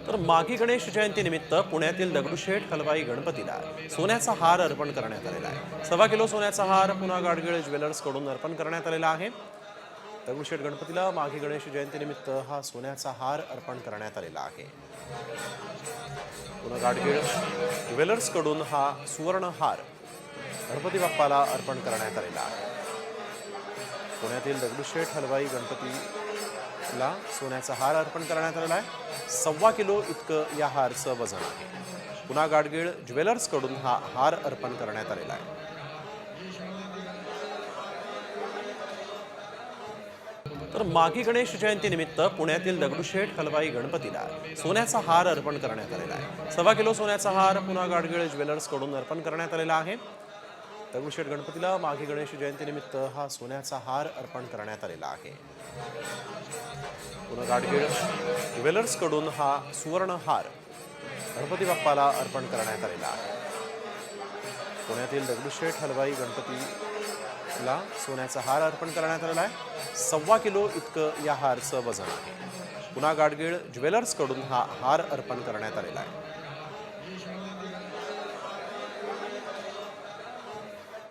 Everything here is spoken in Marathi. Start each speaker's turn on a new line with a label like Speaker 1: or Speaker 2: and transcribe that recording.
Speaker 1: तर माघी गणेश जयंतीनिमित्त पुण्यातील दगडूशेठ हलवाई गणपतीला सोन्याचा हार अर्पण करण्यात आलेला आहे। 1.25 किलो सोन्याचा हार पुन्हा गाडगीळ ज्वेलर्स कडून अर्पण करण्यात आलेला आहे। दगडूशेठ गणपतीला माघी गणेश जयंतीनिमित्त हा सोन्याचा हार अर्पण करण्यात आलेला आहे। पुन्हा गाडगीळ ज्वेलर्स कडून हा सुवर्ण हार गणपती बाप्पाला अर्पण करण्यात आलेला आहे। पुण्यातील दगडूशेठ हलवाई गणपतीला सोन्याचा हार अर्पण करण्यात आलेला आहे। 1.25 किलो इतकं या हारचं वजन आहे। पुन्हा गाडगीळ ज्वेलर्स कडून हा हार अर्पण करण्यात आलेला आहे। तर माघी गणेश जयंतीनिमित्त पुण्यातील दगडूशेठ हलवाई गणपतीला सोन्याचा हार अर्पण करण्यात आलेला आहे। 1.25 किलो सोन्याचा हार पुन्हा गाडगीळ ज्वेलर्स कडून अर्पण करण्यात आलेला आहे। दगडूशेठ गणपतीला माघी गणेश जयंतीनिमित्त हा सोन्याचा हार अर्पण करण्यात आलेला आहे। पुन्हा गाडगीळ ज्वेलर्स कडून हा सुवर्ण हार गणपती बाप्पाला अर्पण करण्यात आलेला आहे। पुण्यातील दगडूशेठ हलवाई गणपतीला सोन्याचा हार अर्पण करण्यात आलेला आहे। 1.25 किलो इतकं या हारचं वजन आहे। पुन्हा गाडगीळ ज्वेलर्स कडून हा हार अर्पण करण्यात आलेला आहे।